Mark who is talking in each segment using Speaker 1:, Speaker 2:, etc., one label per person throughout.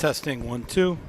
Speaker 1: Testing 1, 2.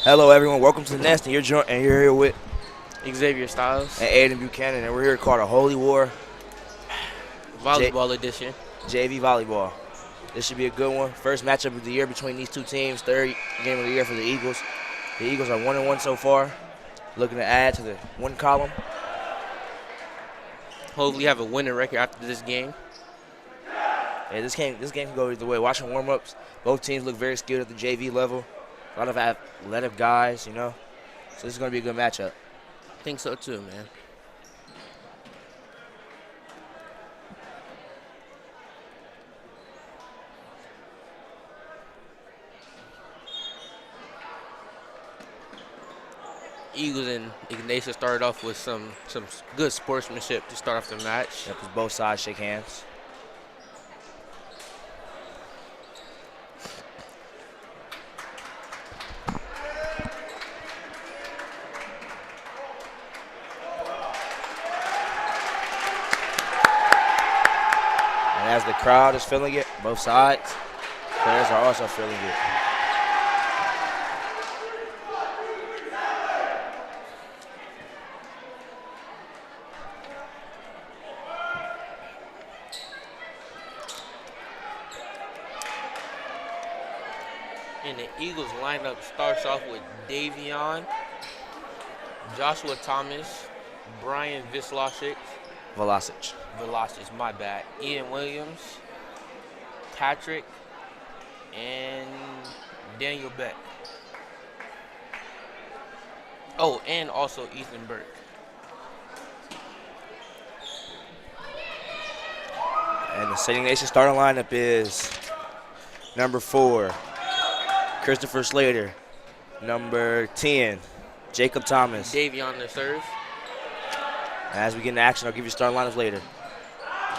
Speaker 1: Hello, everyone. Welcome to the Nest, and you're here with
Speaker 2: Xavier Styles,
Speaker 1: and Aiden Buchanan, and we're here called a Holy War
Speaker 2: Volleyball edition.
Speaker 1: JV Volleyball. This should be a good one. First matchup of the year between these two teams. Third game of the year for the Eagles. The Eagles are 1-1 so far. Looking to add to the win column.
Speaker 2: Hopefully, have a winning record after this game.
Speaker 1: Yeah, this game can go either way. Watching warm-ups, both teams look very skilled at the JV level. A lot of athletic guys, So this is going to be a good matchup.
Speaker 2: I think so too, man. Eagles and Ignatius started off with some good sportsmanship to start off the match.
Speaker 1: Yeah, 'cause both sides shake hands. And as the crowd is feeling it, both sides, players are also feeling it.
Speaker 2: And the Eagles lineup starts off with Davion, Joshua Thomas, Brian Velocic, my bad, Ian Williams, Patrick, and Daniel Beck. Oh, and also Ethan Burke.
Speaker 1: And the Sitting Nation starting lineup is number 4, Christopher Slater. Number 10, Jacob Thomas.
Speaker 2: Davion to serve.
Speaker 1: And as we get into action, I'll give you starting lineups later.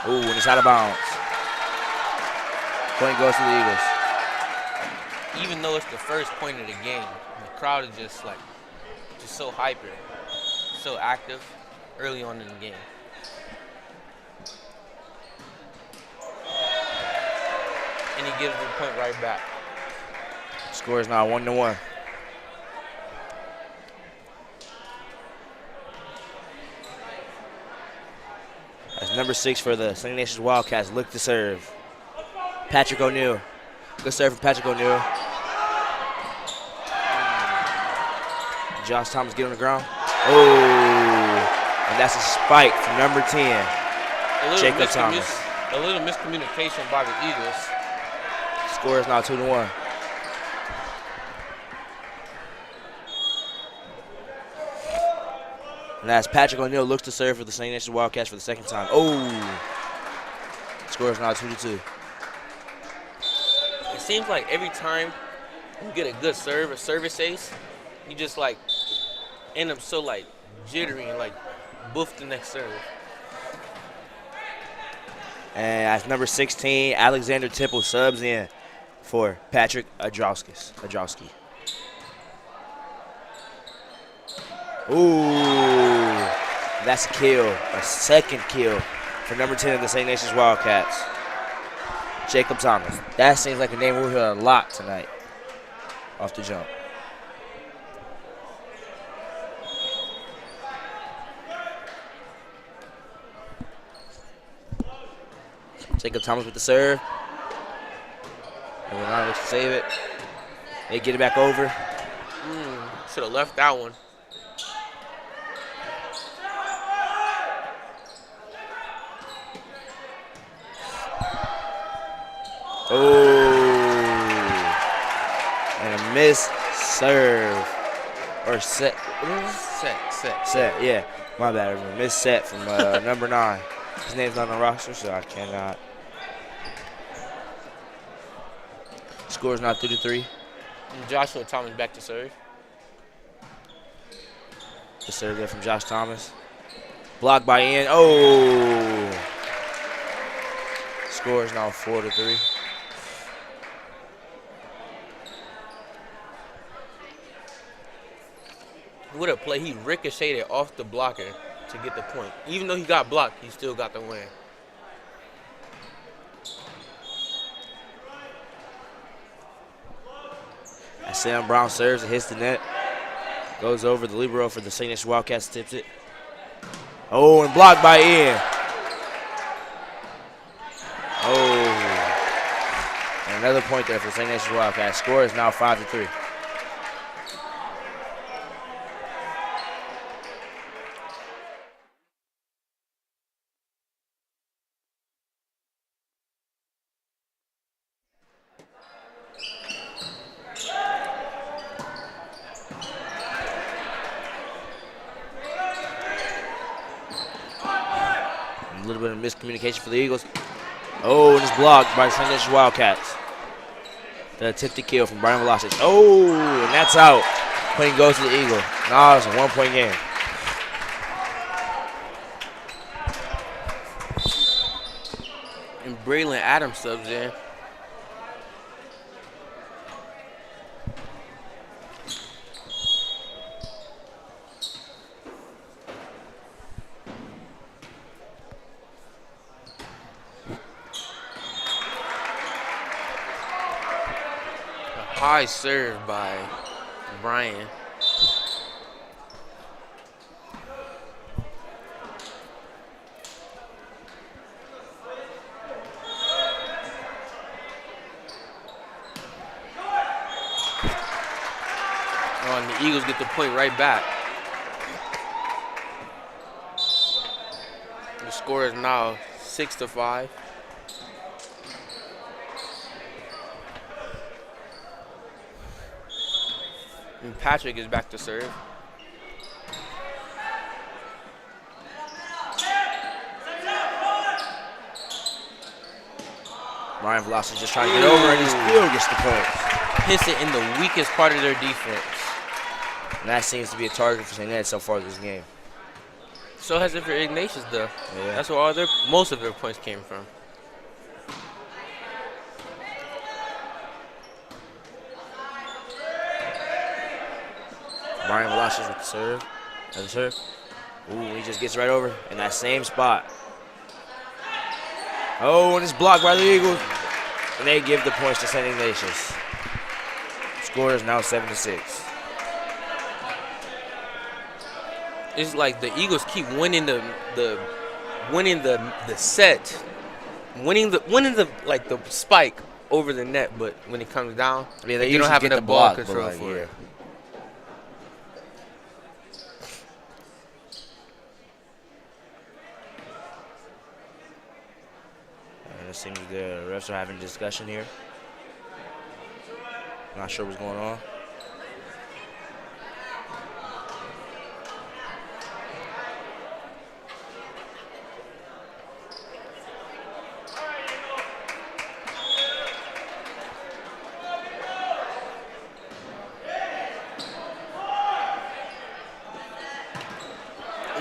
Speaker 1: Ooh, and it's out of bounds. Point goes to the Eagles.
Speaker 2: Even though it's the first point of the game, the crowd is just so hyper, so active early on in the game. And he gives the point right back.
Speaker 1: Score is now 1-1. As number 6 for the Sunny Nations Wildcats look to serve. Patrick O'Neal. Good serve from Patrick O'Neal. Josh Thomas get on the ground. Oh, and that's a spike from number 10, Jacob Thomas.
Speaker 2: A little miscommunication by the Eagles.
Speaker 1: Score is now 2-1. And as Patrick O'Neal looks to serve for the St. Nations Wildcats for the second time. Oh! Score is now 2-2.
Speaker 2: It seems like every time you get a good serve, a service ace, you just end up so jittery and boof the next serve.
Speaker 1: And as number 16, Alexander Temple subs in for Patrick Adrowski. Ooh, that's a kill, a second kill for number 10 of the St. Nations Wildcats, Jacob Thomas. That seems like a name we'll hear a lot tonight off the jump. Jacob Thomas with the serve. And Renata looks to save it. They get it back over.
Speaker 2: Should have left that one.
Speaker 1: Oh, and a missed serve or set. Set. Yeah, my bad. A missed set from number 9. His name's not on the roster, so I cannot. Score's not 3-3.
Speaker 2: And Joshua Thomas back to serve.
Speaker 1: The serve there from Josh Thomas. Blocked by Ian. Oh. Score is now 4-3.
Speaker 2: What a play. He ricocheted off the blocker to get the point. Even though he got blocked, he still got the win.
Speaker 1: As Sam Brown serves and hits the net. Goes over the libero for the St. Ignatius Wildcats, tips it. Oh, and blocked by Ian. Oh. And another point there for St. Ignatius Wildcats. Score is now 5-3. A little bit of miscommunication for the Eagles. Oh, and it's blocked by St. Ignatius Wildcats. The attempted kill from Brian Velocic. Oh, and that's out. Point goes to the Eagle. Now it's a 1-point game.
Speaker 2: And Braylon Adams subs in. High serve by Brian. Oh, and the Eagles get the point right back. The score is now 6-5. And Patrick is back to serve.
Speaker 1: Brian Velocic just trying to get over, and he still gets the points.
Speaker 2: Hits it in the weakest part of their defense.
Speaker 1: And that seems to be a target for St. Ed so far this game.
Speaker 2: So has it for Ignatius, though.
Speaker 1: Yeah.
Speaker 2: That's where most of their points came from.
Speaker 1: Brian Velocic with the serve. Another serve. Ooh, he just gets right over in that same spot. Oh, and it's blocked by the Eagles. And they give the points to St. Ignatius. Score is now 7-6.
Speaker 2: It's like the Eagles keep winning the set, winning the like the spike over the net, but when it comes down,
Speaker 1: Yeah,
Speaker 2: they don't have enough ball control
Speaker 1: like,
Speaker 2: for
Speaker 1: yeah.
Speaker 2: it.
Speaker 1: And it seems the refs are having a discussion here. Not sure what's going on.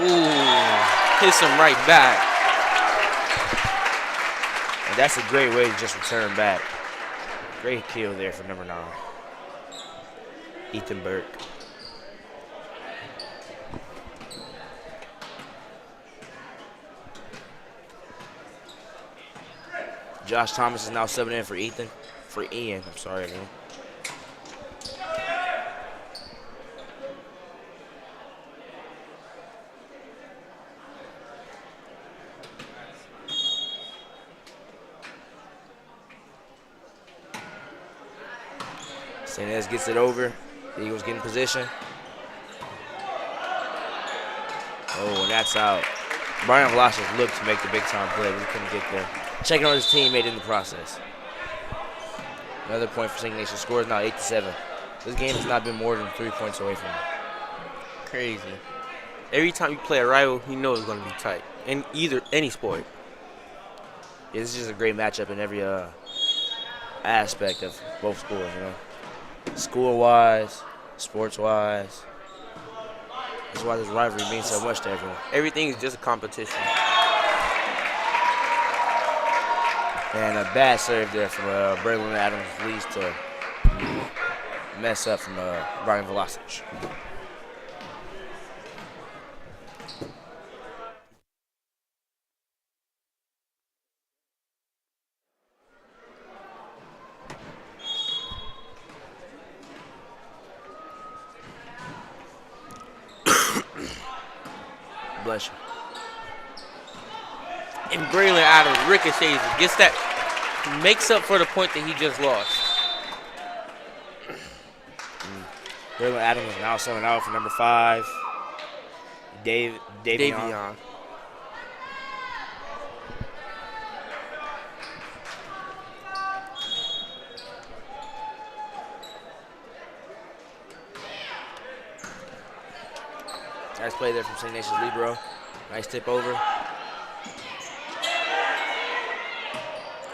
Speaker 2: Ooh, hits him right back.
Speaker 1: And that's a great way to just return back. Great kill there for number 9. Ethan Burke. Josh Thomas is now subbing in for Ian. I'm sorry, everyone. St. Ed's gets it over. The Eagles get in position. Oh, and that's out. Brian Velocic looked to make the big-time play, but he couldn't get there. Checking on his teammate in the process. Another point for St. Ignatius. Score is now 8-7. This game has not been more than 3 points away from it.
Speaker 2: Crazy. Every time you play a rival, you know it's going to be tight. In any sport.
Speaker 1: Yeah, this is just a great matchup in every aspect of both schools, you know. School-wise, sports-wise. That's why this rivalry means so much to everyone.
Speaker 2: Everything is just a competition.
Speaker 1: And a bad serve there from Braylon Adams leads to mess up from Brian Velocic. bless you.
Speaker 2: And Braylon Adams ricochets it, gets that, makes up for the point that he just lost.
Speaker 1: Braylon Adams is now subbing out for number 5. Davion. Nice play there from St. Ignatius libero. Nice tip over.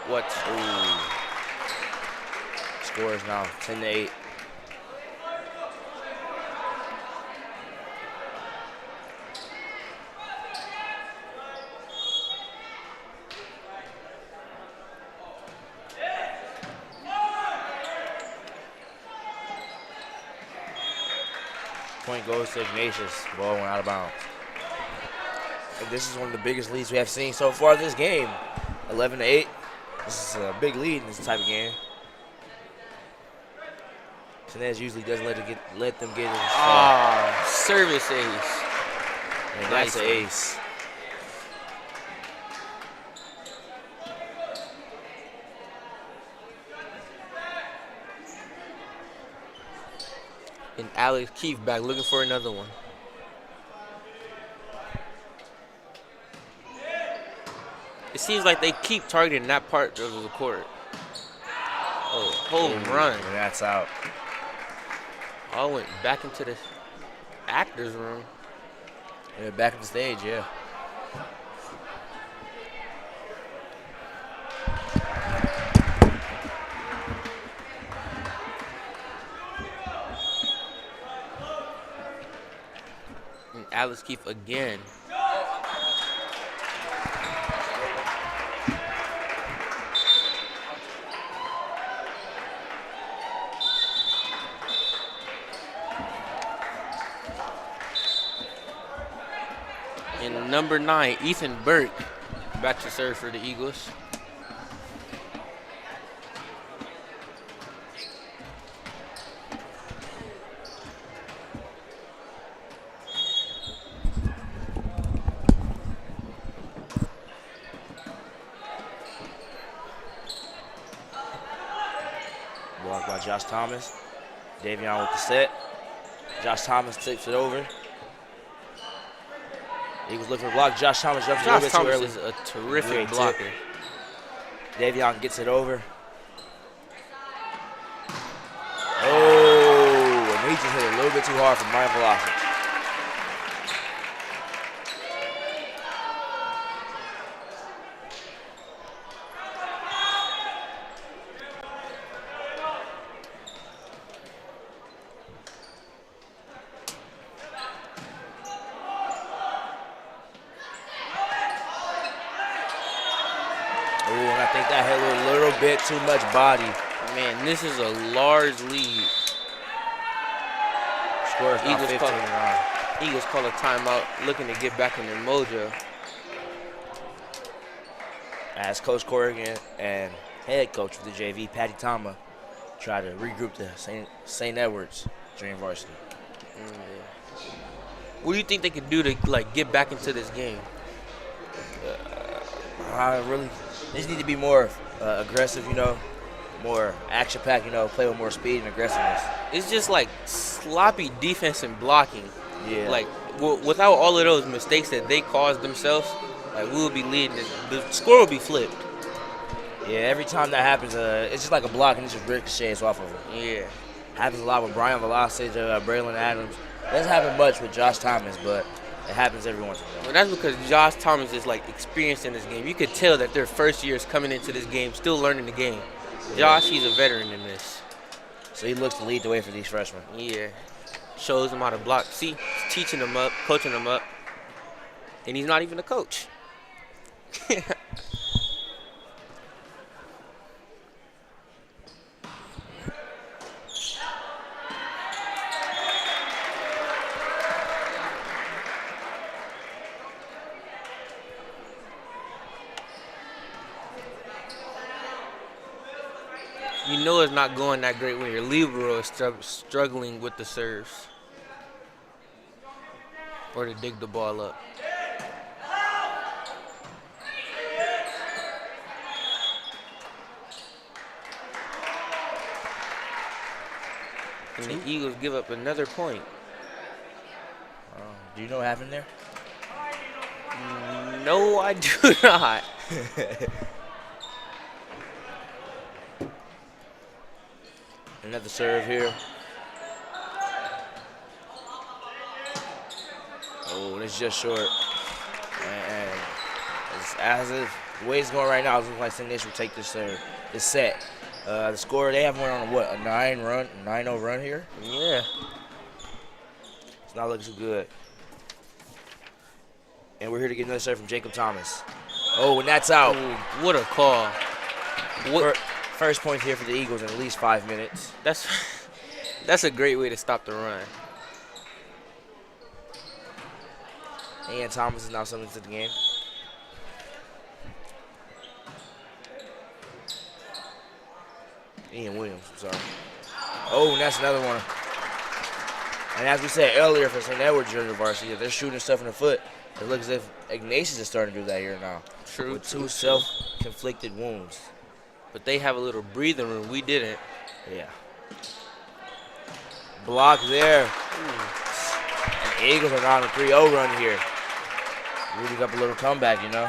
Speaker 2: What?
Speaker 1: Ooh. Score is now 10-8. Point goes to Ignatius. Ball went out of bounds. And this is one of the biggest leads we have seen so far this game. 11-8. This is a big lead in this type of game. Sinez usually doesn't let them get in.
Speaker 2: Service ace.
Speaker 1: And that's an ace.
Speaker 2: And Alex Keefe back looking for another one. It seems like they keep targeting that part of the court. Oh, home run.
Speaker 1: And that's out.
Speaker 2: All went back into the actor's room.
Speaker 1: Yeah, back on the stage, yeah.
Speaker 2: And Alex Keefe again. And number 9, Ethan Burke, back to serve for the Eagles.
Speaker 1: Blocked by Josh Thomas. Davion with the set. Josh Thomas tips it over. He was looking for a block. Josh Thomas jumps a little bit too early.
Speaker 2: Is a terrific blocker.
Speaker 1: Davion gets it over. Oh, and he just hit it a little bit too hard for Brian Velocity. I think that hit a little bit too much body.
Speaker 2: Man, this is a large lead.
Speaker 1: Score is now 15-9.
Speaker 2: Eagles call a timeout, looking to get back in their mojo.
Speaker 1: As Coach Corrigan and head coach of the JV, Patty Tama, try to regroup the St. Edwards Dream Varsity.
Speaker 2: Yeah. What do you think they could do to get back into this game?
Speaker 1: They just need to be more aggressive, more action-packed, play with more speed and aggressiveness.
Speaker 2: It's just sloppy defense and blocking.
Speaker 1: Yeah.
Speaker 2: Without all of those mistakes that they caused themselves, we will be leading. The score will be flipped.
Speaker 1: Yeah, every time that happens, it's just like a block and it just ricochets off of it.
Speaker 2: Yeah.
Speaker 1: Happens a lot with Brian Velocity, Braylon Adams. Doesn't happen much with Josh Thomas, but it happens every once in a while.
Speaker 2: Well, that's because Josh Thomas is experienced in this game. You could tell that their first years coming into this game, still learning the game. Josh, he's a veteran in this.
Speaker 1: So he looks to lead the way for these freshmen.
Speaker 2: Yeah. Shows them how to block. See, he's teaching them up, coaching them up. And he's not even a coach. You know it's not going that great when your libero is struggling with the serves or to dig the ball up. And the Eagles give up another point.
Speaker 1: Do you know what happened there?
Speaker 2: No, I do not.
Speaker 1: Another serve here. Oh, it's just short. And as if the way it's going right now, it looks like Ignatius will take this serve, this set. The score, they have one on a 9-0 run here.
Speaker 2: Yeah.
Speaker 1: It's not looking too good. And we're here to get another serve from Jacob Thomas. Oh, and that's out.
Speaker 2: Ooh, what a call.
Speaker 1: First point here for the Eagles in at least 5 minutes.
Speaker 2: That's a great way to stop the run.
Speaker 1: And Thomas is now summoned to the game. Ian Williams, I'm sorry. Oh, and that's another one. And as we said earlier for St. Edward Junior Varsity, if they're shooting stuff in the foot, it looks as if Ignatius is starting to do that here now.
Speaker 2: True.
Speaker 1: With two self-conflicted wounds.
Speaker 2: But they have a little breathing room. We didn't.
Speaker 1: Yeah. Block there. And the Eagles are now on a 3-0 run here. Rooting up a little comeback, you know.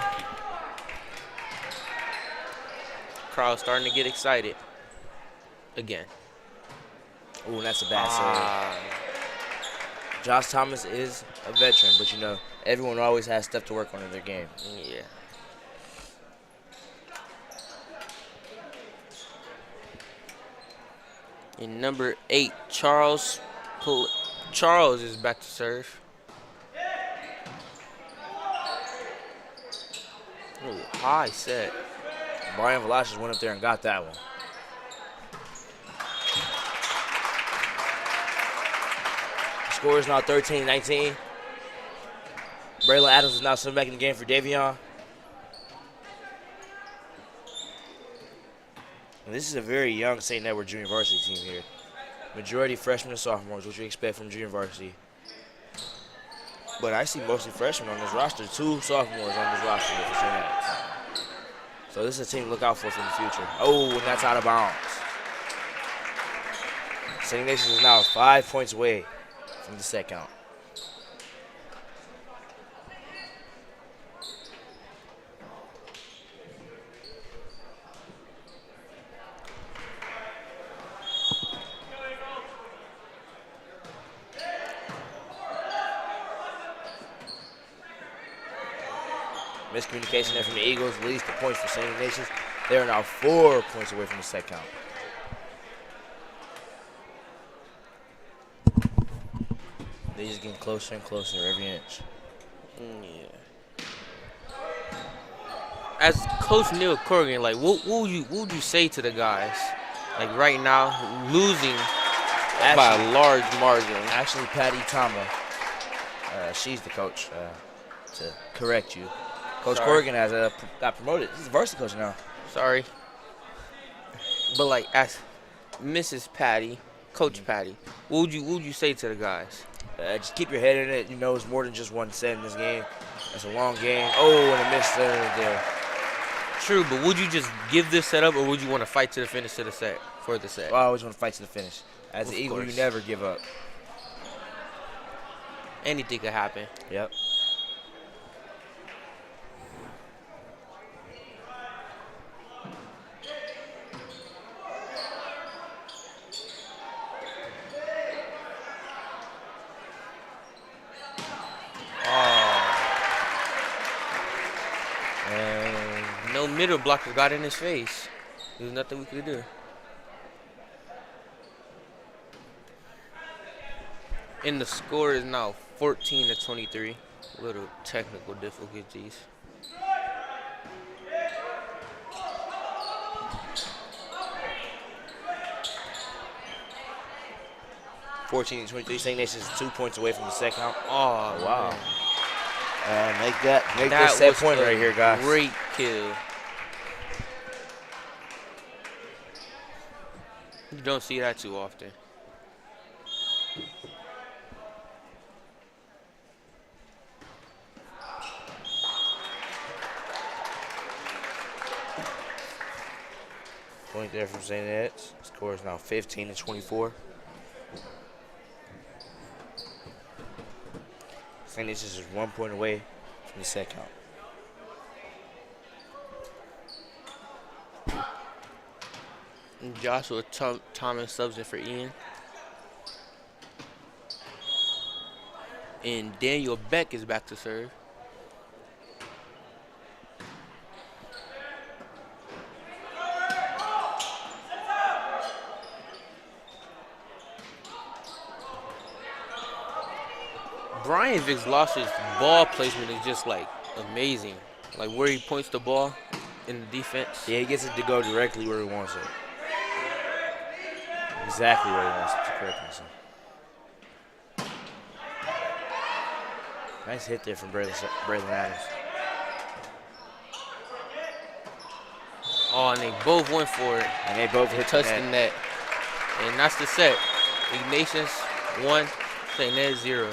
Speaker 2: Crowd starting to get excited. Again.
Speaker 1: Ooh, and that's a bad serve. Josh Thomas is a veteran, but you know, everyone always has stuff to work on in their game.
Speaker 2: Yeah. And number 8, Charles is back to serve. Ooh, high set.
Speaker 1: Brian Velasquez went up there and got that one. The score is now 13-19. Braylon Adams is now sitting back in the game for Davion. And this is a very young St. Edward Junior Varsity team here. Majority freshmen and sophomores, which we expect from Junior Varsity. But I see mostly freshmen on this roster. 2 sophomores on this roster for St. Edwards. So this is a team to look out for the future. Oh, and that's out of bounds. St. Ignatius is now 5 points away from the set count. Miscommunication there from the Eagles leads to points for St. Ignatius. They are now 4 points away from the set count. They're just getting closer and closer every inch.
Speaker 2: Yeah. As Coach Neil Corrigan, like, what would you say to the guys? Like right now, losing by a large margin.
Speaker 1: Actually, Patty Tama, she's the coach. To correct you, Coach Corrigan has got promoted. He's a varsity coach now.
Speaker 2: Sorry, but like as Mrs. Patty, Coach Patty, what would you say to the guys?
Speaker 1: Just keep your head in it. You know, it's more than just one set in this game. It's a long game. Oh, and a missed serve there.
Speaker 2: True, but would you just give this set up, or would you want to fight to the finish of the set for the set?
Speaker 1: Well, I always want to fight to the finish. As an Eagle, you never give up.
Speaker 2: Anything could happen.
Speaker 1: Yep.
Speaker 2: No middle blocker got in his face. There's nothing we could do. And the score is now 14-23. Little technical difficulties.
Speaker 1: (14-23). St. Ignatius is 2 points away from the set count.
Speaker 2: Oh,
Speaker 1: wow. Make that set point right here, guys.
Speaker 2: Great kill. You don't see that too often.
Speaker 1: Point there from St. Ed's. Score is now 15-24. Ignatius is 1 point away from the set count.
Speaker 2: And Joshua Thomas subs in for Ian. And Daniel Beck is back to serve. Brian Vick's Losses ball placement is just like amazing. Like where he points the ball in the defense.
Speaker 1: Yeah, he gets it to go directly where he wants it. Exactly where he wants it, to correct myself. Nice hit there from Braylon Adams.
Speaker 2: Oh, and they both went for it.
Speaker 1: And they both hit
Speaker 2: touched
Speaker 1: the
Speaker 2: the net. And that's the set. Ignatius 1, St. Ned 0.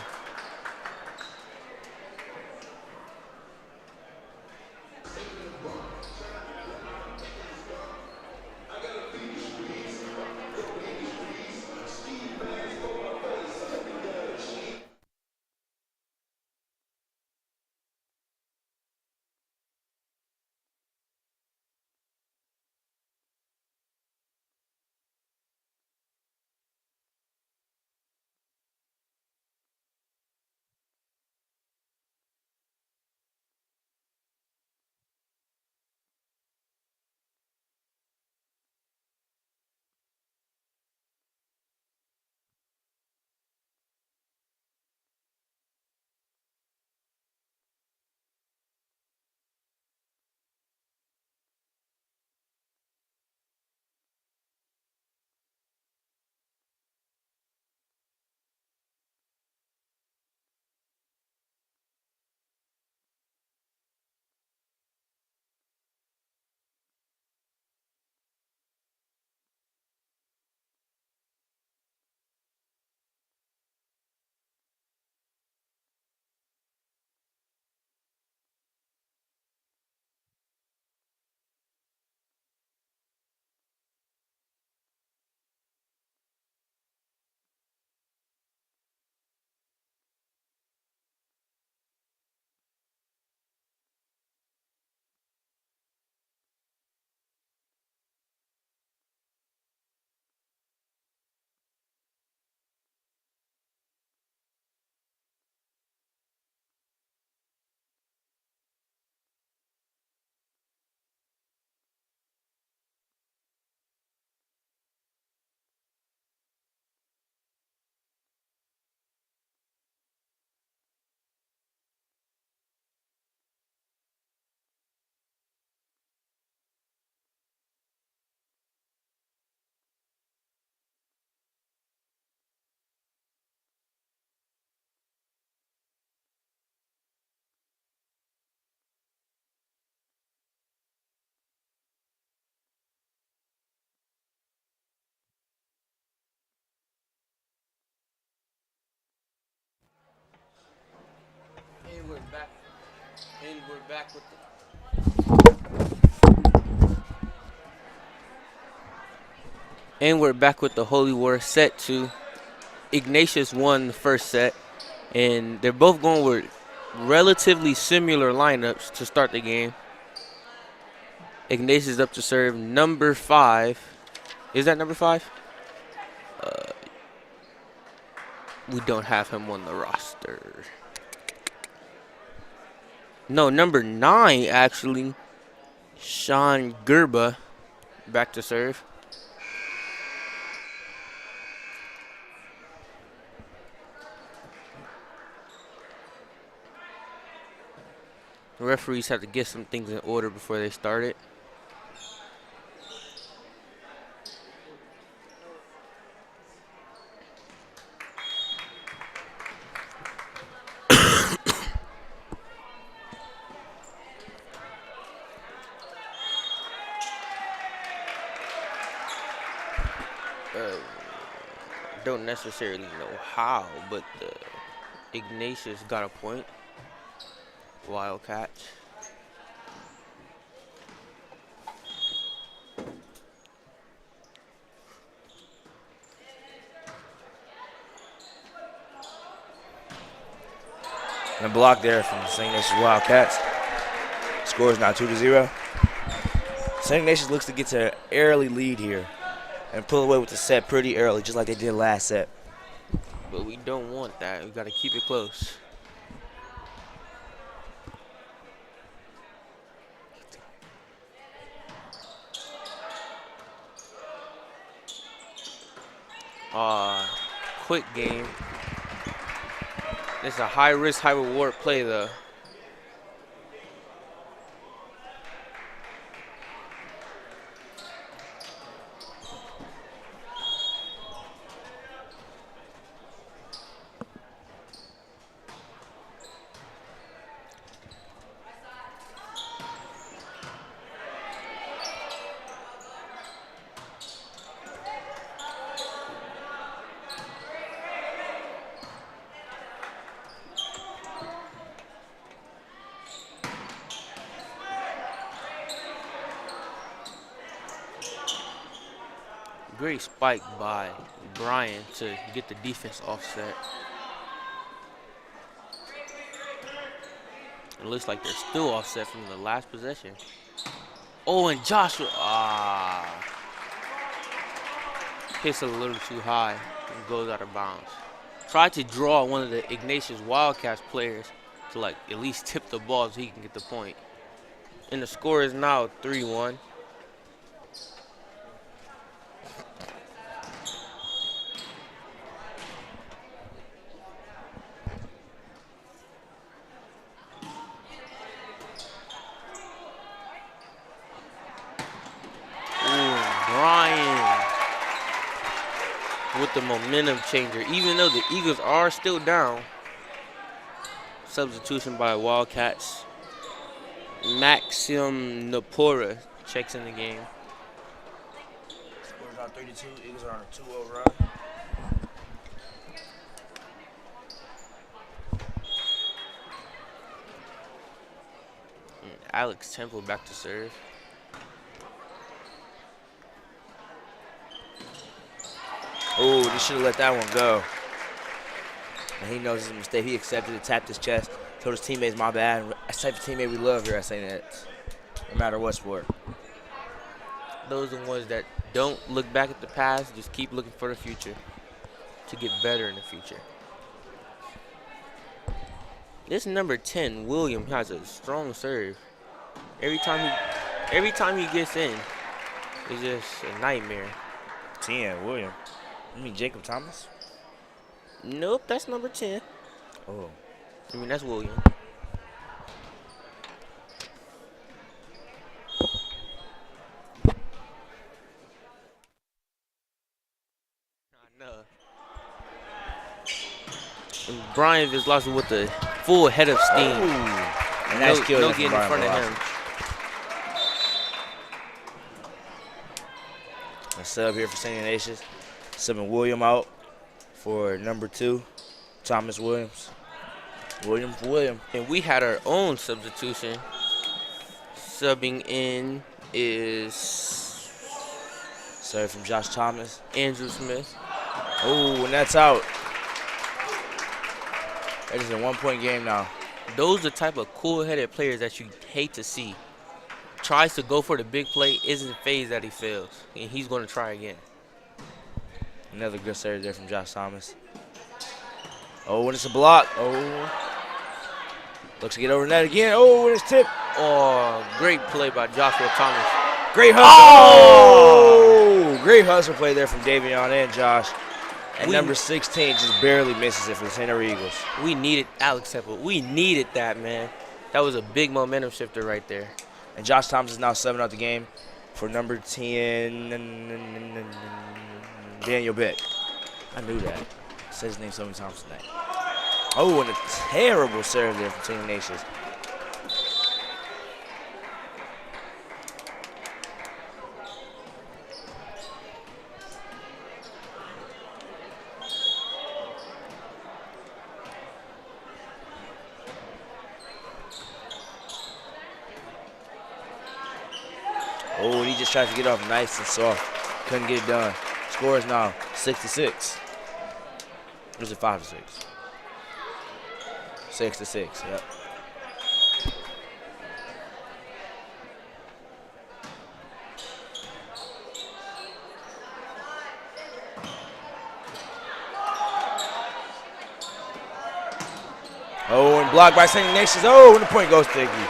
Speaker 2: And we're back. And we're back with the Holy War set 2. Ignatius won the first set, and they're both going with relatively similar lineups to start the game. Ignatius up to serve number 5. Is that number 5? We don't have him on the roster. No, number 9 actually. Sean Gerba back to serve. The referees have to get some things in order before they start it. Don't necessarily know how, but Ignatius got a point. Wildcats.
Speaker 1: And a block there from St. Ignatius Wildcats. Score is now 2-0. St. Ignatius looks to get to an early lead here and pull away with the set pretty early, just like they did last set.
Speaker 2: But we don't want that. We got to keep it close. Quick game. It's a high risk, high reward play though. Great spike by Brian to get the defense offset. It looks like they're still offset from the last possession. Oh, and Joshua, hits a little too high and goes out of bounds. Tried to draw one of the Ignatius Wildcats players to like at least tip the ball so he can get the point. And the score is now 3-1. With the momentum changer, even though the Eagles are still down. Substitution by Wildcats. Maxim Napora checks in the game.
Speaker 1: Score's on 32. Eagles are on a 2-0 run.
Speaker 2: Alex Temple back to serve.
Speaker 1: Oh, they should have let that one go. And he knows his mistake. He accepted it, tapped his chest, told his teammates, my bad. That's the type of teammate we love here at St. Ed's, no matter what sport.
Speaker 2: Those are the ones that don't look back at the past, just keep looking for the future to get better in the future. This number 10, William, has a strong serve. Every time he gets in, it's just a nightmare.
Speaker 1: 10, William. You mean Jacob Thomas?
Speaker 2: Nope, that's number 10.
Speaker 1: Oh.
Speaker 2: I mean, that's William. I know. And Brian Vizlasu with the full head of steam.
Speaker 1: Oh. And that's
Speaker 2: no getting in front of him.
Speaker 1: A sub here for St. Ignatius. Subbing William out for number 2, Thomas Williams. William.
Speaker 2: And we had our own substitution. Subbing in is
Speaker 1: serve from Josh Thomas.
Speaker 2: Andrew Smith.
Speaker 1: Oh, and that's out. That is a 1-point game now.
Speaker 2: Those are the type of cool-headed players that you hate to see. Tries to go for the big play, isn't phased that he fails, and he's going to try again.
Speaker 1: Another good serve there from Josh Thomas. Oh, and it's a block. Oh. Looks to get over net again. Oh, and it's tipped.
Speaker 2: Oh, great play by Joshua Thomas.
Speaker 1: Great hustle. Oh! Great hustle play there from Davion and Josh. And number 16 just barely misses it for the St. Eagles.
Speaker 2: We needed Alex Temple. We needed that, man. That was a big momentum shifter right there.
Speaker 1: And Josh Thomas is now 7 out the game for number 10, Daniel Beck. I knew that. I said his name so many times tonight. Oh, and a terrible serve there from St. Ignatius. Oh, and he just tried to get off nice and soft. Couldn't get it done. Score is now 6-6. Or is it 5-6? 6-6. Yep. Oh, and blocked by St. Ignatius. Oh, and the point goes to Iggy.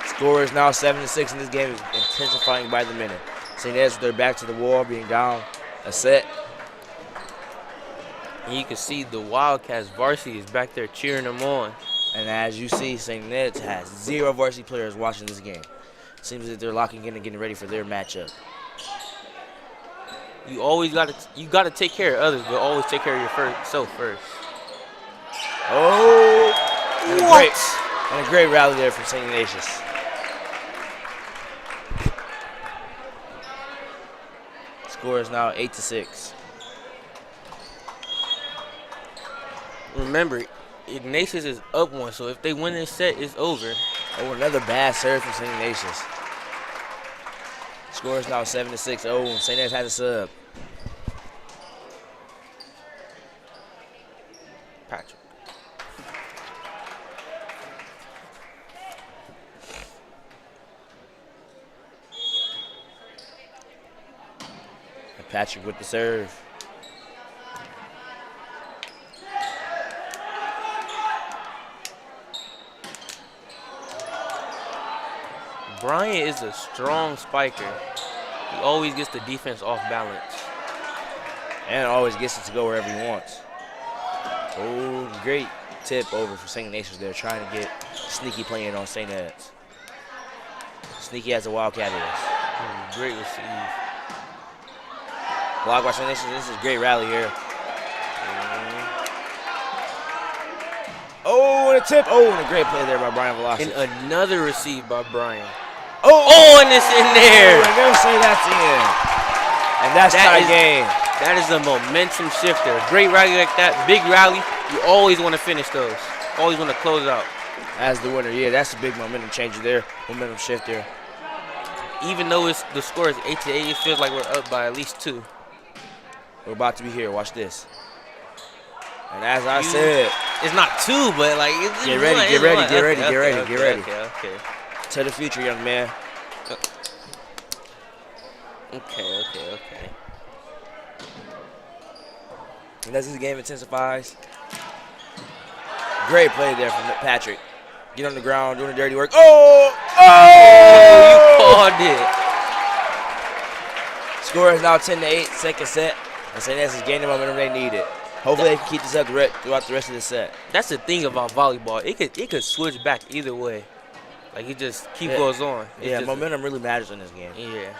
Speaker 1: Score is now 7-6, and this game is intensifying by the minute. St. Ed's with their back to the wall, being down a set.
Speaker 2: And you can see the Wildcats varsity is back there cheering them on.
Speaker 1: And as you see, St. Ed's has 0 varsity players watching this game. Seems that they're locking in and getting ready for their matchup.
Speaker 2: You always gotta take care of others, but always take care of yourself first.
Speaker 1: Oh, and a great rally there from St. Ignatius. Score is now 8-6.
Speaker 2: Remember, Ignatius is up 1, so if they win this set, it's over.
Speaker 1: Oh, another bad serve from St. Ignatius. Score is now 7-6. Oh, and St. Ignatius has a sub.
Speaker 2: Patrick.
Speaker 1: And Patrick with the serve.
Speaker 2: Brian is a strong spiker. He always gets the defense off balance.
Speaker 1: And always gets it to go wherever he wants. Oh, great tip over for St. Ignatius there, trying to get Sneaky playing on St. Ed's. Sneaky as a Wildcat is.
Speaker 2: Great receive.
Speaker 1: Block by St. Ignatius. This is a great rally here. Oh, and a tip. Oh, and a great play there by Brian Velocity.
Speaker 2: And another receive by Brian.
Speaker 1: Oh,
Speaker 2: and it's in there.
Speaker 1: I'm going to say that's in. And that's tie game.
Speaker 2: That is a momentum shifter. A great rally like that, big rally, you always want to finish those. Always want to close out.
Speaker 1: As the winner, yeah, that's a big momentum changer there. Momentum shifter.
Speaker 2: Even though the score is 8-8, it feels like we're up by at least 2.
Speaker 1: We're about to be here. Watch this. And as I said,
Speaker 2: it's not 2, but like
Speaker 1: get ready.
Speaker 2: Okay.
Speaker 1: To the future, young man.
Speaker 2: Okay.
Speaker 1: And as this game intensifies, great play there from Patrick. Get on the ground, doing the dirty work. Oh,
Speaker 2: you called it.
Speaker 1: Score is now 10-8, second set. And St. Ed's is gaining momentum they need it. Hopefully they can keep this up throughout the rest of the set.
Speaker 2: That's the thing about volleyball. It could switch back either way. Like it just goes on.
Speaker 1: Yeah, momentum really matters in this game.
Speaker 2: Yeah.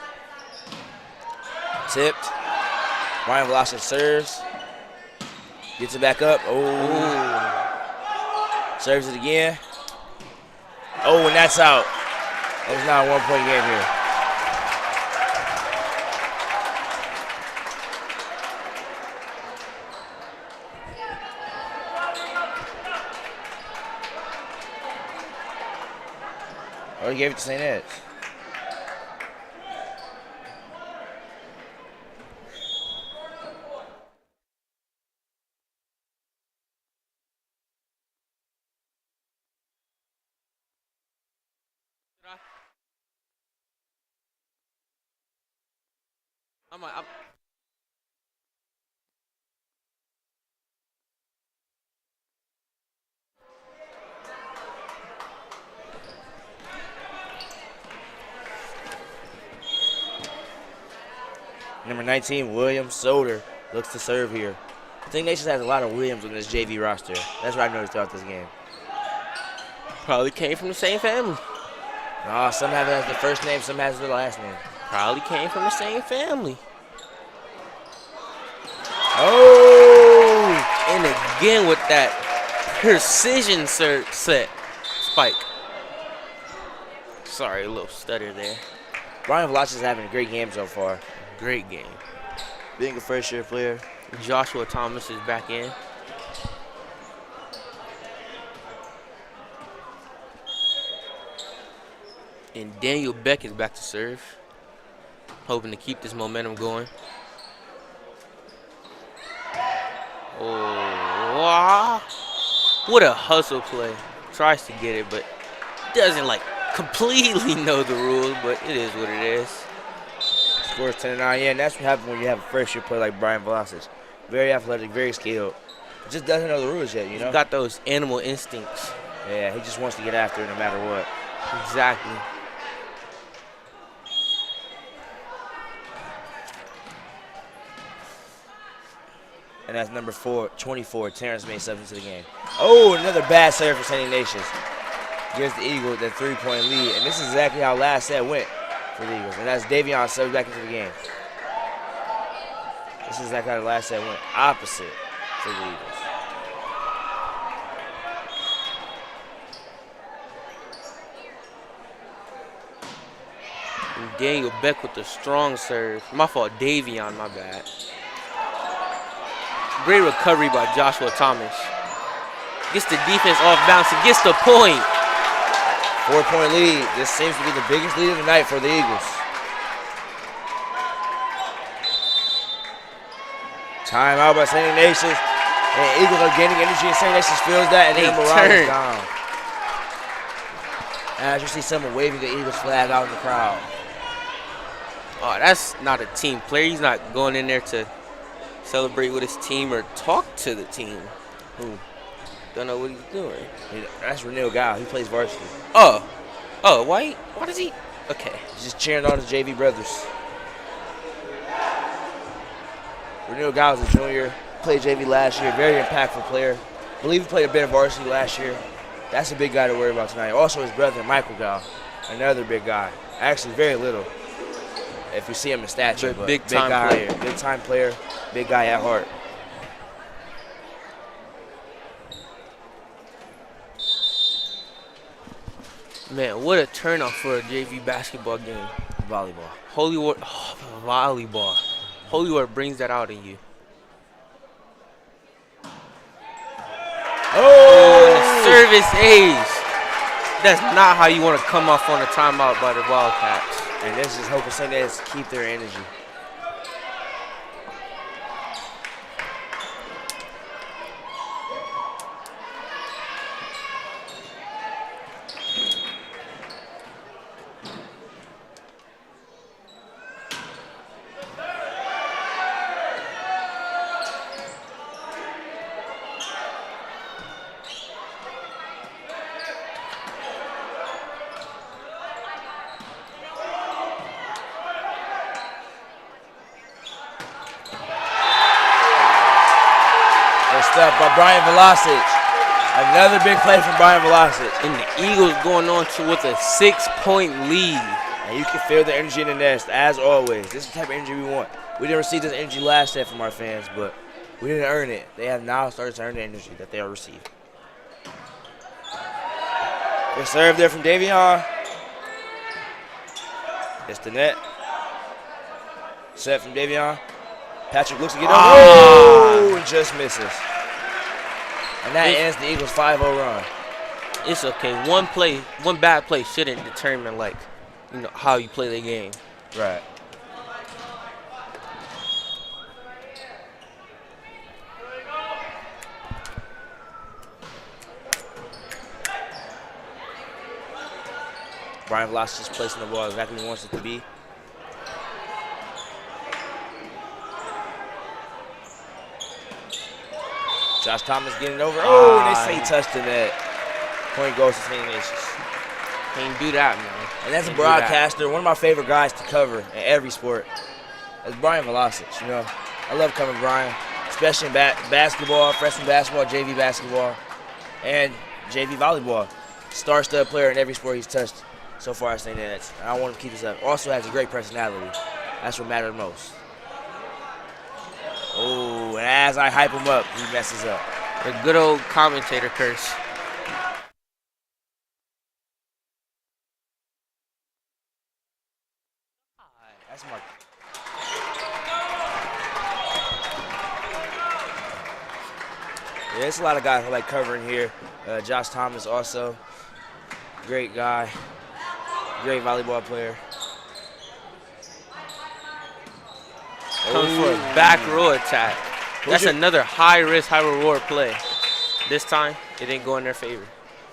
Speaker 1: Tipped. Brian Velocity serves. Gets it back up. Oh. Serves it again. Oh, and that's out. It's not a 1-point game here. Oh, he gave it to St. Ed's.
Speaker 2: I'm
Speaker 1: Number 19, William Soder, looks to serve here. I think Ignatius has a lot of Williams on this JV roster. That's what I noticed throughout this game.
Speaker 2: Probably came from the same family.
Speaker 1: Some have it as the first name, some has the last name.
Speaker 2: Probably came from the same family.
Speaker 1: Oh!
Speaker 2: And again with that precision set spike. Sorry, a little stutter there.
Speaker 1: Brian Velocity is having a great game so far.
Speaker 2: Great game.
Speaker 1: Being a first-year player.
Speaker 2: Joshua Thomas is back in. And Daniel Beck is back to serve. Hoping to keep this momentum going. Oh, What a hustle play. Tries to get it, but doesn't like completely know the rules, but it is what it is.
Speaker 1: Scores 10-9. Yeah, and that's what happens when you have a first-year player like Brian Velasic. Very athletic, very skilled. Just doesn't know the rules yet, you know?
Speaker 2: He's got those animal instincts.
Speaker 1: Yeah, he just wants to get after it no matter what.
Speaker 2: Exactly.
Speaker 1: And that's number 24, Terrence May, sub into the game. Oh, another bad serve for St. Ignatius. Gives the Eagles that 3-point lead. And this is exactly how last set went for the Eagles. And that's Davion sub back into the game. This is exactly how the last set went. Opposite for the Eagles.
Speaker 2: And Daniel Beck with the strong serve. My fault, Davion, my bad. Great recovery by Joshua Thomas. Gets the defense off balance and gets the point.
Speaker 1: 4-point lead. This seems to be the biggest lead of the night for the Eagles. Timeout by St. Ignatius. And Eagles are gaining energy, and St. Ignatius feels that, and then morale is down. As you see someone waving the Eagles flag out in the crowd.
Speaker 2: Oh, that's not a team player. He's not going in there to celebrate with his team or talk to the team. Who don't know what he's doing.
Speaker 1: That's Renil Gao. He plays varsity.
Speaker 2: Oh, why does he? Okay.
Speaker 1: He's just cheering on his JV brothers. Renil Gao is a junior. Played JV last year. Very impactful player. I believe he played a bit of varsity last year. That's a big guy to worry about tonight. Also his brother, Michael Gao. Another big guy. Actually, very little. If you see him in stature, but
Speaker 2: big time player.
Speaker 1: Big time player, big guy at heart.
Speaker 2: Man, what a turnoff for a JV basketball game.
Speaker 1: Volleyball.
Speaker 2: Volleyball. Holy Word brings that out in you.
Speaker 1: Oh!
Speaker 2: Service ace. That's not how you want to come off on a timeout by the Wildcats.
Speaker 1: And this is hoping St. Ignatius keep their energy. By Brian Velasic. Another big play from Brian Velasic.
Speaker 2: And the Eagles going on with a 6-point lead.
Speaker 1: And you can feel the energy in the nest, as always. This is the type of energy we want. We didn't receive this energy last set from our fans, but we didn't earn it. They have now started to earn the energy that they are receiving. Good serve there from Davion. It's the net. Set from Davion. Patrick looks to get over. Oh, and just misses. And that ends the Eagles' 5-0 run.
Speaker 2: It's okay. One bad play shouldn't determine how you play the game.
Speaker 1: Right. Brian Velasic just placing the ball exactly where he wants it to be. Josh Thomas getting over. Oh, and they say he touched the net. Point goes to St. Ignatius.
Speaker 2: Can't do that, man.
Speaker 1: And that's a broadcaster, one of my favorite guys to cover in every sport. That's Brian Velasic, you know. I love covering Brian, especially in basketball, freshman basketball, JV basketball, and JV volleyball. Star-stud player in every sport he's touched so far at St. Ignatius. I want him to keep this up. Also has a great personality. That's what matters most. Oh, and as I hype him up, he messes up.
Speaker 2: The good old commentator curse.
Speaker 1: That's my... Yeah, there's a lot of guys who like covering here. Josh Thomas also. Great guy. Great volleyball player.
Speaker 2: Comes for a back row attack. That's another high risk, high reward play. This time, It didn't go in their favor.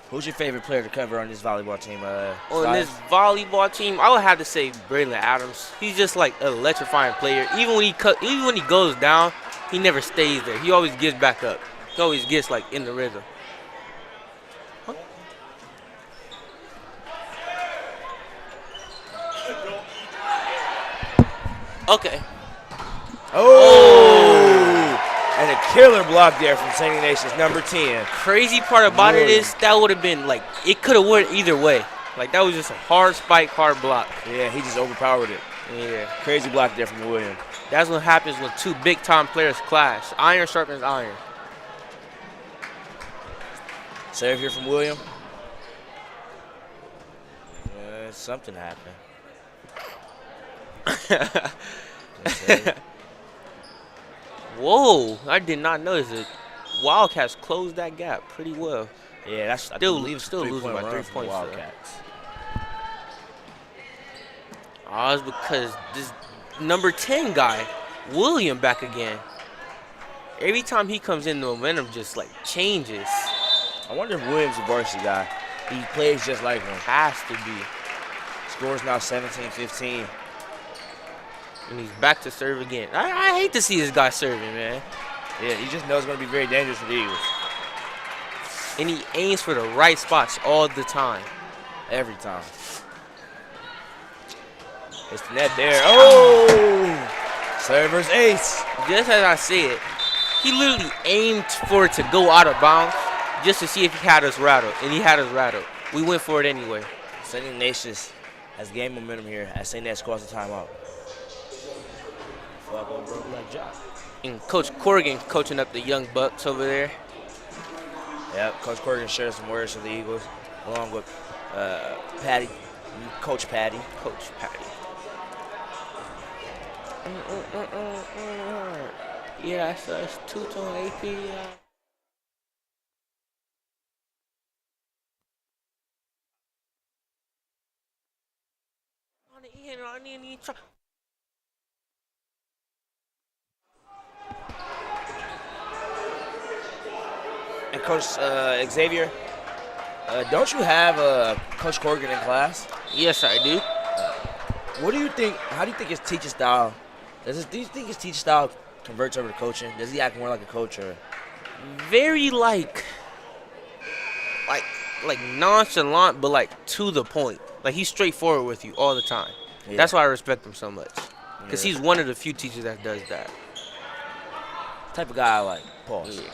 Speaker 1: Who's your favorite player to cover on this volleyball team?
Speaker 2: On this volleyball team, I would have to say Braylon Adams. He's just like an electrifying player. Even when he goes down, he never stays there. He always gets back up. He always gets like in the rhythm. Okay.
Speaker 1: Oh! And a killer block there from St. Ignatius, number 10.
Speaker 2: Crazy part about it is that would have been like, it could have went either way. Like, that was just a hard spike, hard block.
Speaker 1: Yeah, he just overpowered it.
Speaker 2: Yeah.
Speaker 1: Crazy block there from William.
Speaker 2: That's what happens when two big-time players clash. Iron sharpens iron.
Speaker 1: Serve here from William. Something happened.
Speaker 2: Whoa, I did not notice it. Wildcats closed that gap pretty well.
Speaker 1: Yeah, that's
Speaker 2: still losing by 3 points.
Speaker 1: Wildcats.
Speaker 2: Oh, it's because this number 10 guy, William, back again. Every time he comes in, the momentum just like changes.
Speaker 1: I wonder if Williams is a varsity guy. He plays just like him.
Speaker 2: Has to be.
Speaker 1: Scores now 17-15.
Speaker 2: And he's back to serve again. I hate to see this guy serving, man.
Speaker 1: Yeah, he just knows it's going to be very dangerous for the Eagles.
Speaker 2: And he aims for the right spots all the time.
Speaker 1: Every time. It's the net there. Oh! Server's ace.
Speaker 2: Just as I said, he literally aimed for it to go out of bounds just to see if he had us rattled. And he had us rattled. We went for it anyway.
Speaker 1: St. Ignatius has gained momentum here as St. Ignatius calls the timeout.
Speaker 2: And Coach Corrigan coaching up the young bucks over there.
Speaker 1: Yep, Coach Corrigan shared some words for the Eagles, along with Patty, Coach Patty.
Speaker 2: Coach Patty. Yeah, it's two-tone AP.
Speaker 1: And Coach Xavier, don't you have Coach Corrigan in class?
Speaker 2: Yes, I do.
Speaker 1: What do you think? How do you think his teaching style? Do you think his teaching style converts over to coaching? Does he act more like a coach or?
Speaker 2: Very like nonchalant, but like to the point. Like he's straightforward with you all the time. Yeah. That's why I respect him so much. Because he's one of the few teachers that does that.
Speaker 1: Type of guy I like. Pause.
Speaker 2: Yeah.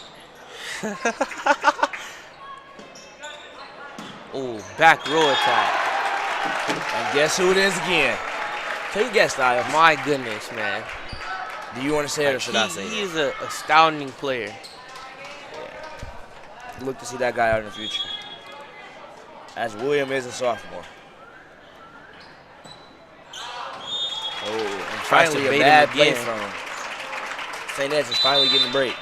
Speaker 2: Oh, back row attack.
Speaker 1: And guess who it is again? Take a guess, Styles.
Speaker 2: My goodness, man.
Speaker 1: Do you want to say it or should I say it?
Speaker 2: He is an astounding player.
Speaker 1: Yeah. Look to see that guy out in the future. As William is a sophomore. Oh, and finally a bad play from him. St. Ed's is finally getting a break.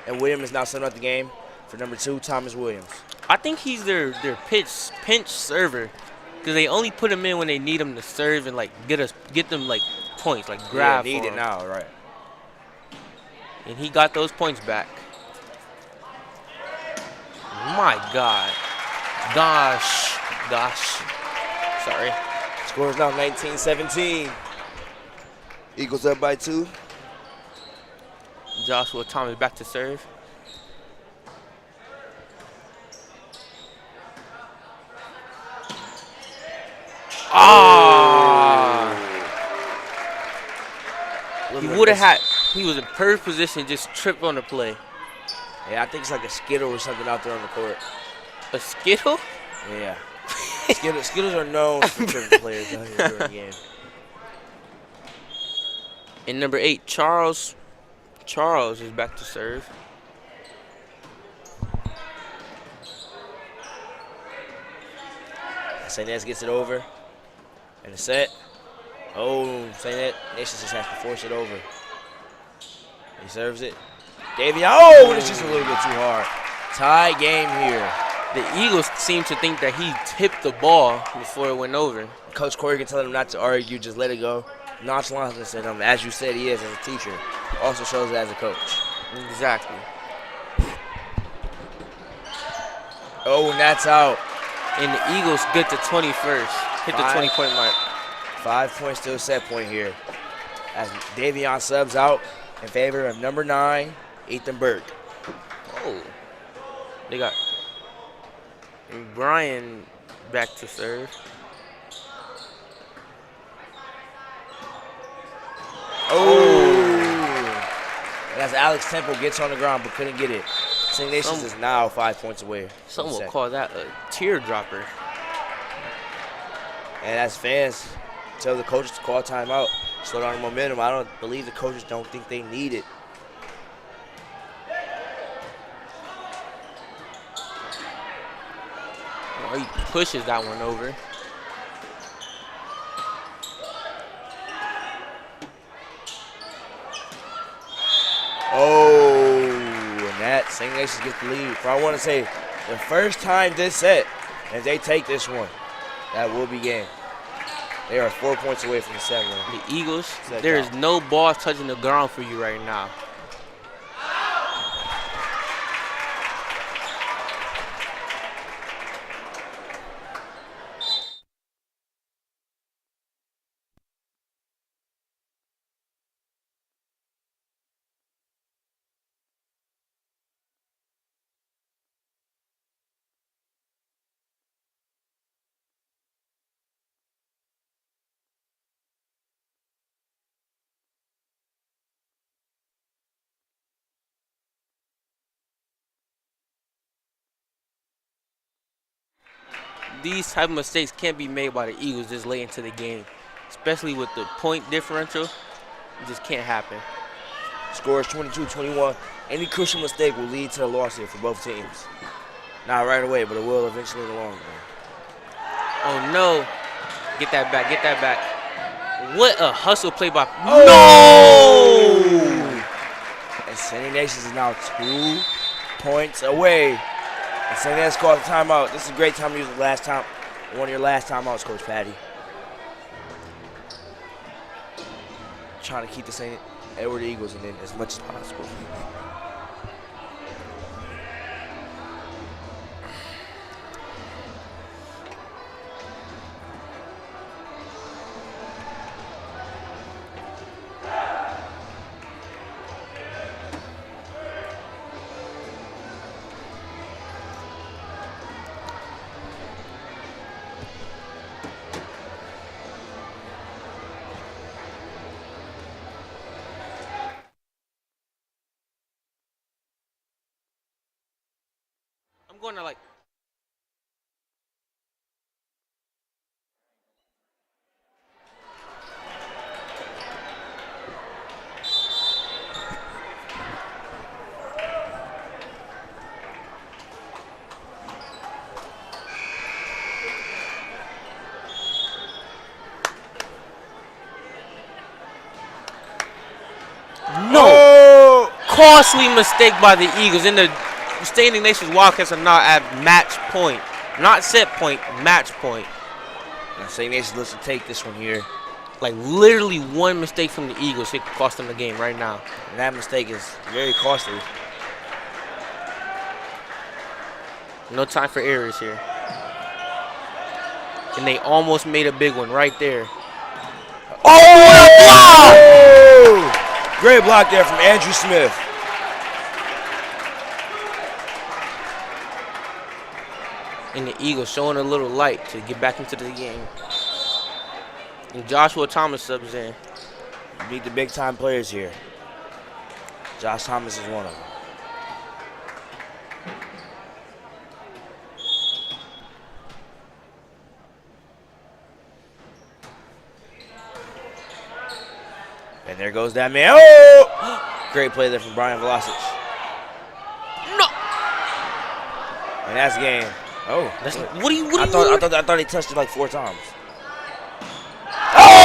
Speaker 1: And William is now setting up the game for number 2, Thomas Williams.
Speaker 2: I think he's their pinch server, because they only put him in when they need him to serve and like get them like points, like grab.
Speaker 1: Yeah, need it now, right?
Speaker 2: And he got those points back. My God, gosh, sorry.
Speaker 1: Score is now 19-17. Eagles up by 2.
Speaker 2: Joshua Thomas back to serve. He was in perfect position, just tripped on the play.
Speaker 1: Yeah, I think it's like a Skittle or something out there on the court.
Speaker 2: A Skittle?
Speaker 1: Yeah. Skittles are known for tripping players out here during the game.
Speaker 2: And number 8, Charles is back to serve.
Speaker 1: St. Ed's gets it over. And the set. Oh, St. Ignatius just has to force it over. He serves it. Davion. Oh, it's just a little bit too hard. Tie game here.
Speaker 2: The Eagles seem to think that he tipped the ball before it went over.
Speaker 1: Coach Corrigan telling him not to argue, just let it go. Nonchalantness in him, as you said he is as a teacher, also shows it as a coach.
Speaker 2: Exactly.
Speaker 1: Oh, and that's out.
Speaker 2: And the Eagles get to 21st. Hit the 20-point mark.
Speaker 1: 5 point still set point here. As Davion subs out in favor of number 9, Ethan Burke.
Speaker 2: Oh. They got Brian back to serve.
Speaker 1: Oh. And as Alex Temple gets on the ground but couldn't get it. St. Ignatius is now 5 points away.
Speaker 2: Some will call that a teardropper.
Speaker 1: And as fans tell the coaches to call timeout, slow down the momentum, I don't believe the coaches don't think they need it.
Speaker 2: Oh, he pushes that one over.
Speaker 1: Oh, and that St. Ignatius gets the lead. But I want to say, the first time this set, if they take this one, that will be game. They are 4 points away from the 7.
Speaker 2: The Eagles, there is no ball touching the ground for you right now. These type of mistakes can't be made by the Eagles this late into the game, especially with the point differential. It just can't happen.
Speaker 1: Score is 22-21. Any crucial mistake will lead to a loss here for both teams. Not right away, but it will eventually in the long run.
Speaker 2: Oh no! Get that back! Get that back! What a hustle play by!
Speaker 1: Oh! No! And St. Ignatius is now 2 points away. And St. Ignatius called the timeout. This is a great time to use the last time, one of your last timeouts, Coach Patty. Trying to keep the St. Edward Eagles in as much as possible.
Speaker 2: I'm going to like. No!
Speaker 1: Oh!
Speaker 2: Costly mistake by the Eagles. In the St. Ignatius Wildcats are now at match point. Not set point, match point.
Speaker 1: And St. Ignatius looks to take this one here.
Speaker 2: Like literally one mistake from the Eagles could cost them the game right now.
Speaker 1: And that mistake is very costly.
Speaker 2: No time for errors here. And they almost made a big one right there.
Speaker 1: Oh! Great block there from Andrew Smith.
Speaker 2: And the Eagles showing a little light to get back into the game. And Joshua Thomas subs in.
Speaker 1: Beat the big time players here. Josh Thomas is one of them. And there goes that man. Oh! Great play there from Brian Velocic.
Speaker 2: No!
Speaker 1: And that's game. Oh,
Speaker 2: What do you
Speaker 1: I thought he touched it like 4 times.
Speaker 2: Oh!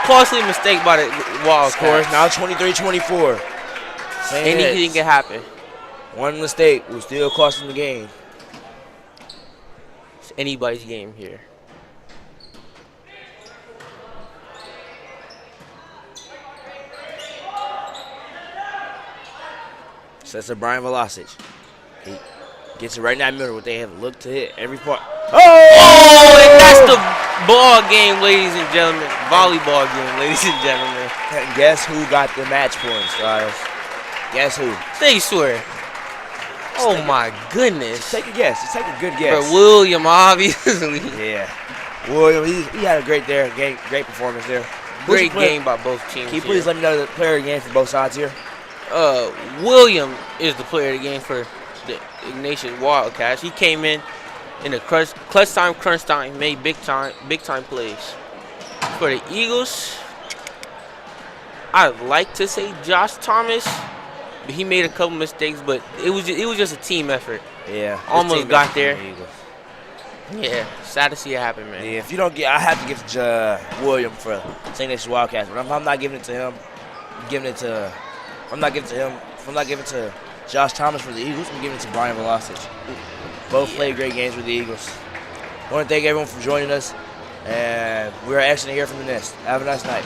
Speaker 2: Costly mistake by the Wildcats.
Speaker 1: Scores now 23-24.
Speaker 2: Anything can happen.
Speaker 1: One mistake will still cost him the game.
Speaker 2: It's anybody's game here.
Speaker 1: Sets up Brian Velocic. He gets it right in that middle. What they have looked to hit every part.
Speaker 2: Oh, and that's the ball game, ladies and gentlemen. Volleyball game, ladies and gentlemen.
Speaker 1: And guess who got the match points, guys? Guess who?
Speaker 2: They swear. Oh my goodness.
Speaker 1: Take a guess. Just take a good guess.
Speaker 2: For William, obviously.
Speaker 1: Yeah. William, he had a great performance there.
Speaker 2: Great game by both teams.
Speaker 1: Can you please let me know the player of the game for both sides here?
Speaker 2: William is the player of the game for the Ignatius Wildcats. He came in the clutch time, crunch time, made big time plays. For the Eagles, I'd like to say Josh Thomas, but he made a couple mistakes. But it was just a team effort.
Speaker 1: Yeah,
Speaker 2: almost got there. Yeah, sad to see it happen, man.
Speaker 1: Yeah, if you don't get, I have to give it to William for St. Ignatius Wildcats. But if I'm not giving it to him, if I'm not giving it to Josh Thomas for the Eagles, I'm giving it to Brian Velocic. Both played great games with the Eagles. I want to thank everyone for joining us, and we are actually here from the Nest. Have a nice night.